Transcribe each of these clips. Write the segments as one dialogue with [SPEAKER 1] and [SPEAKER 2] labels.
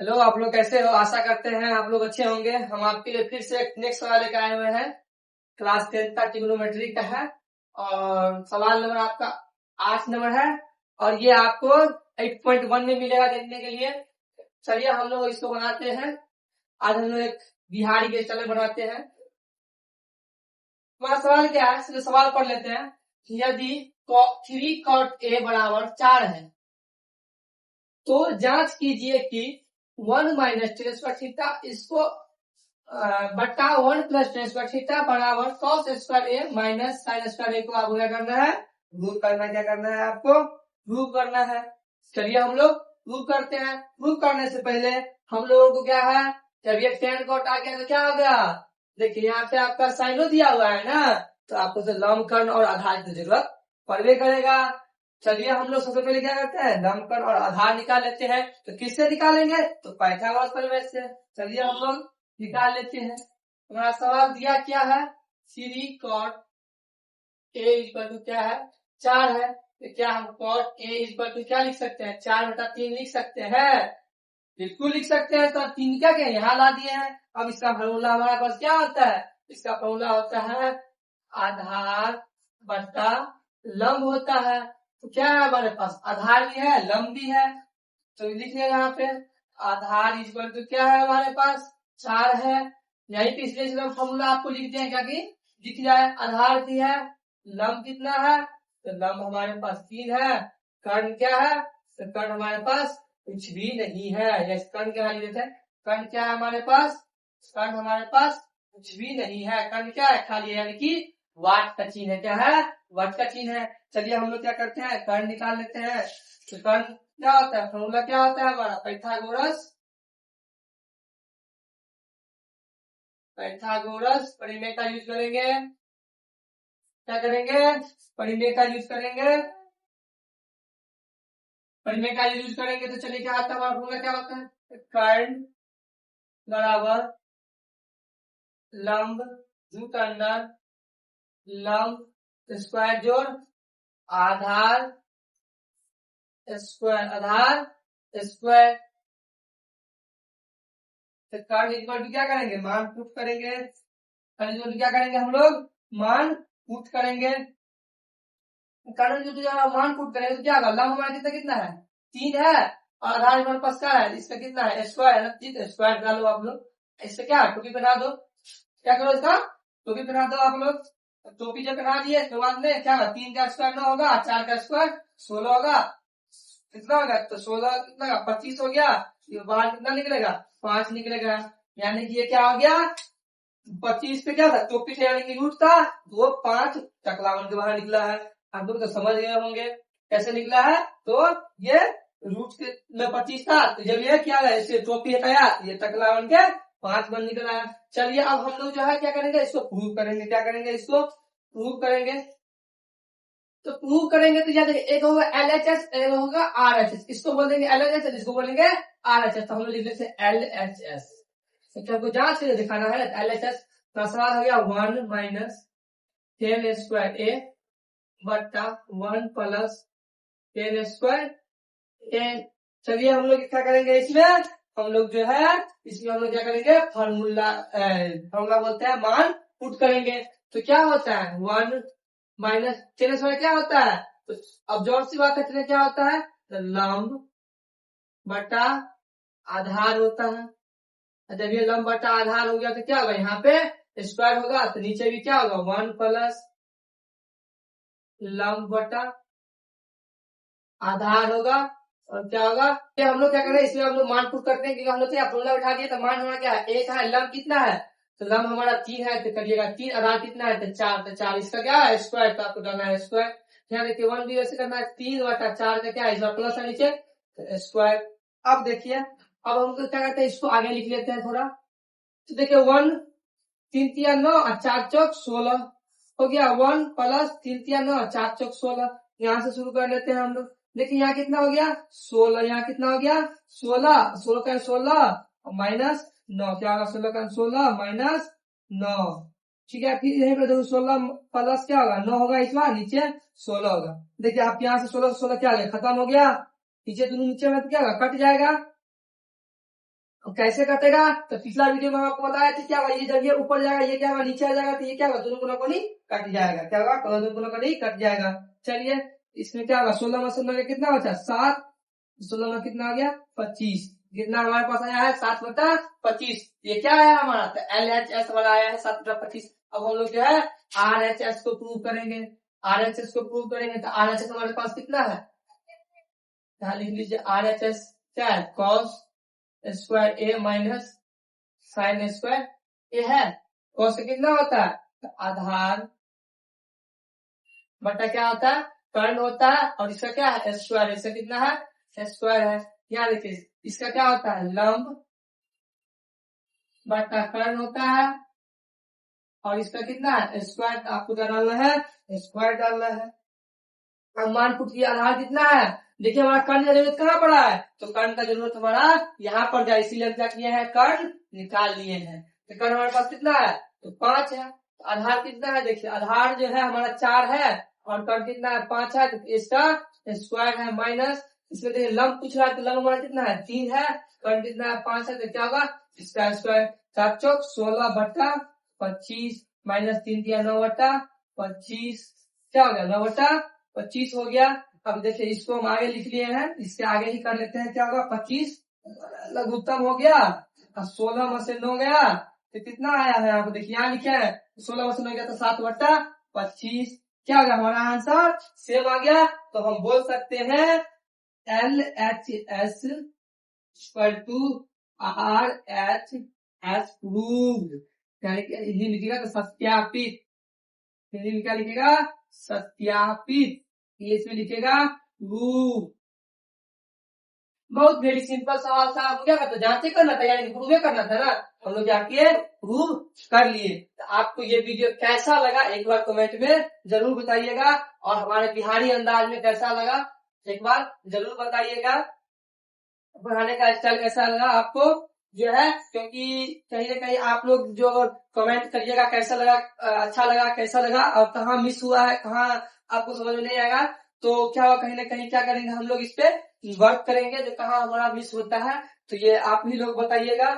[SPEAKER 1] Hello, आप लोग कैसे हो? आशा करते हैं आप लोग अच्छे होंगे। हम आपके लिए फिर से एक नेक्स्ट सवाल लेकर आए हुए हैं। क्लास 10 का ट्रिग्नोमेट्री का है और सवाल नंबर आपका 8 नंबर है। और ये आपको 8.1 में मिलेगा देखने के लिए। चलिए हम लोग इसको बनाते हैं। आज हम लोग एक बिहारी के स्टाइल में बनाते हैं। हमारा सवाल क्या है, चलिए सवाल पढ़ लेते हैं। यदि 3 cot A = 4 है तो जांच कीजिए कि 1 - tan² इसको बट्टा 1 + tan² बराबर cos² A - sin² A को आपको क्या करना है, प्रूव करना। क्या करना है आपको? प्रूव करना है। चलिए हम लोग प्रूव करते हैं। प्रूव करने से पहले हम लोगों को क्या है, जब ये tan cot आ गया तो क्या हो गया, देखिए यहाँ पे आपका साइनो दिया हुआ है ना, तो आपको तो लंब कर्ण और आधार की जरूरत पड़वे करेगा। चलिए हम लोग सबसे पहले क्या करते हैं, लंब कर्ण और आधार निकाल लेते हैं। तो किससे निकालेंगे? तो पाइथागोरस प्रमेय से। चलिए हम लोग निकाल लेते हैं। हमारा सवाल दिया क्या है, 3 cot A क्या है, 4 है। तो क्या हम cot A क्या लिख सकते हैं, 4/3 लिख सकते हैं? बिल्कुल लिख सकते हैं। तो अब 3 क्या क्या यहाँ ला दिए हैं। अब इसका फॉर्मूला हमारे पास क्या होता है, इसका फॉर्मूला होता है आधार बट्टा लंब होता है। तो क्या है हमारे पास, आधार भी है लंब भी है। तो लिख लिया यहाँ पे आधार क्या है हमारे पास, 4 है। यही पे इसलिए हम फॉर्मूला आपको लिख दिए क्या कि दिख जाए। आधार भी है, लंब कितना है, तो लंब हमारे पास 3 है। कर्ण क्या है, तो कर्ण हमारे पास कुछ भी नहीं है। या कर्ण क्या लिख देते हैं, कर्ण क्या है हमारे पास, कर्ण हमारे पास कुछ भी नहीं है। कर्ण क्या है, खाली है, यानी कि वाट का चिन्ह है। क्या है, वाट का चिन्ह है। चलिए हम लोग क्या करते हैं, कर्ण निकाल लेते हैं। तो कर्ण क्या होता है, फॉर्मूला क्या होता है हमारा, पाइथागोरस परिमेय का यूज करेंगे। क्या करेंगे, परिमेय का यूज करेंगे। परिमेय का यूज करेंगे तो चलिए क्या आता है हमारा फॉर्मूला, क्या होता है, कर्ण बराबर लंब रूट अंडर लंब स्क्वायर जोड़ आधार स्क्वायर, आधार स्क्वायर। तो कर्ण इक्वल टू क्या करेंगे, मान पुट करेंगे। कर्ण इक्वल टू क्या करेंगे हम लोग, मान पुट करेंगे। कर्ण जो मान पुट करेंगे तो क्या होगा, लंब हमारा कितना कितना है, 3 है। और आधार हमारे पास क्या है, इसका कितना है, स्क्वायर है ना। स्क्वायर बना लो आप लोग। इससे क्या टोपी बना दो। क्या करो, इसका टोपी बना दो आप लोग। टोपी जब बना दिए तो बाद में क्या होगा, 3 का स्क्वायर 9 होगा, 4 का स्क्वायर 16 होगा। कितना होगा, तो 16 कितना का 25 हो गया। ये बाहर कितना निकलेगा, 5 निकलेगा। यानी कि ये क्या हो गया, 25 पे क्या था, टोपी से यानी कि रूट था, वो 5 टकलावन के बाहर निकला है। आप लोग तो समझ गए होंगे कैसे निकला है। तो ये रूट के में 25 था, तो जब ये क्या है, इससे टोपी हटाया, ये टकलावन के 5 बन निकला है। चलिए अब हम लोग जो है क्या करेंगे, इसको प्रूव करेंगे। क्या करेंगे, इसको प्रूव करेंगे। तो प्रूव करेंगे तो याद रखिए, एक होगा LHS, एक होगा RHS। इसको बोल देंगे LHS, इसको बोलेंगे RHS। तो हम लोग लिख लेते हैं LHS। तो आपको जांच के दिखाना है LHS का सवाल हो गया 1 - tan² A बट्टा 1 + tan² A। चलिए हम लोग क्या करेंगे, इसमें हम लोग जो है, इसमें हम लोग क्या करेंगे, फॉर्मूला बोलते हैं मान पुट करेंगे। तो क्या होता है 1 - tan² क्या होता है, तो अब जोर सी बात है, क्या होता है, तो लंब बटा आधार होता है। जब ये लंब बटा आधार हो गया तो क्या होगा, यहाँ पे स्क्वायर होगा, तो नीचे भी क्या होगा 1 + लंब बटा आधार होगा। और क्या होगा, ये हम लोग क्या करें, इसमें हम लोग मान पुट करते हैं, क्योंकि हम लोग क्या फॉर्मूला उठा दिए। तो मान हमारा क्या है, 1 है, लंब कितना है, तो लंब हमारा 3 है। तो करिएगा 3, आधार कितना है, तो 4। तो 4 इसका क्या है, स्क्वायर। तो आपको डालना है स्क्वायर। यहाँ देखिए 1 भी ऐसे करना है, 3/4 का क्या है, इसका प्लस है नीचे, तो स्क्वायर। अब देखिए, अब हम क्या करते हैं, इसको आगे लिख लेते हैं थोड़ा। तो देखिए 1 3 3 9 और 4 चौक 16 हो गया। 1 + 3 3 9 और 4 चौक 16। यहाँ से शुरू कर लेते हैं हम लोग। देखिए यहाँ कितना हो गया 16, यहाँ कितना हो गया 16, 16 का 16 और -9, क्या होगा 16 का 16 -9। ठीक है, फिर यहीं पे देखो 16 प्लस क्या होगा 9 होगा, इस बार नीचे 16 होगा। देखिए आप यहाँ से 16 16 क्या हो गया, खत्म हो गया। नीचे दोनों नीचे में तो क्या होगा, कट जाएगा। कैसे कटेगा? तो पिछला वीडियो में आपको बताया था क्या होगा, ये जब ये ऊपर जाएगा ये क्या होगा, नीचे आ जाएगा, तो ये क्या होगा, दोनों कोनों को नहीं कट जाएगा। क्या होगा, दोनों कोनों को नहीं कट जाएगा। चलिए इसमें क्या होगा, 16 में 16 में कितना बचा, 7, 16 में कितना आ गया, 25। कितना हमारे पास आया है, 7/25। ये क्या आया हमारा, तो LHS वाला आया है 7/25। अब हम लोग जो है RHS को प्रूव करेंगे। RHS को प्रूव करेंगे तो RHS हमारे पास कितना है, यहाँ लिख लीजिए RHS क्या है, cos square A minus sine square A है। cos का कितना होता है, तो आधार बटा क्या होता है, कर्ण होता है, और इसका क्या है, स्क्वायर। इसका कितना है, स्क्वायर है। यहाँ देखिए इसका क्या होता है, लंब बटा कर्ण होता है, और इसका कितना है, स्क्वायर। आपको क्या डालना है, स्क्वायर डालना है। अब मान पुट किया, आधार कितना है, देखिए हमारा कर्ण का जरूरत कहाँ पड़ा है, तो कर्ण का जरूरत हमारा यहाँ पर जाए, इसीलिए हम क्या किए हैं, कर्ण निकाल लिए हैं। तो कर्ण हमारे पास कितना है, तो 5 है। तो आधार कितना है, देखिए आधार जो है हमारा 4 है, और कर्ण कितना है, 5 है, तो इसका स्क्वायर है माइनस, इसमें देखिए लंब पूछ रहा है, तो लंब हमारा कितना है, 3 है, कर्ण कितना है, 5 है, तो क्या होगा, इसका स्क्वायर। 4 चौक 16/25 माइनस 3 दिया 9/25, क्या हो गया, 9/25 हो गया। अब देखिए इसको हम आगे लिख लिए हैं, इसके आगे ही कर लेते हैं, क्या होगा, 25 लघुत्तम हो गया। अब 16 में से 9 गया तो कितना आया है, यहाँ पे देखिए, यहाँ लिखे है 16 में से 9 गया तो 7/25। क्या हो गया हमारा आंसर, सेम आ गया। तो हम बोल सकते हैं LHS equal to RHS proved, यानी कि हिंदी लिखिएगा तो सत्यापित, हिंदी में क्या लिखेगा, सत्यापित, ये इसमें लिखेगा प्रूव। बहुत वेरी सिंपल सवाल था। आपको क्या करना, जांचे करना था, यानी प्रूव करना था ना, हम लोग जाके प्रूव कर लिए। तो आपको ये वीडियो कैसा लगा एक बार कमेंट में जरूर बताइएगा, और हमारे बिहारी अंदाज में कैसा लगा एक बार जरूर बताइएगा। पढ़ाने का स्टाइल कैसा लगा आपको जो है, क्योंकि कहीं ना कहीं आप लोग जो कमेंट करिएगा कैसा लगा, अच्छा लगा, कैसा लगा, और कहाँ मिस हुआ है, कहाँ आपको समझ में नहीं आएगा, तो क्या हुआ, कहीं ना कहीं क्या करेंगे हम लोग, इस पे वर्क करेंगे, जो कहाँ हमारा मिस होता है, तो ये आप ही लोग बताइएगा।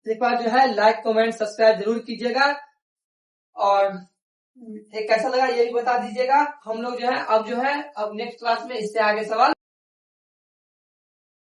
[SPEAKER 1] एक बार जो है लाइक कमेंट सब्सक्राइब जरूर कीजिएगा, और कैसा लगा ये भी बता दीजिएगा। हम लोग जो है अब नेक्स्ट क्लास में इससे आगे सवाल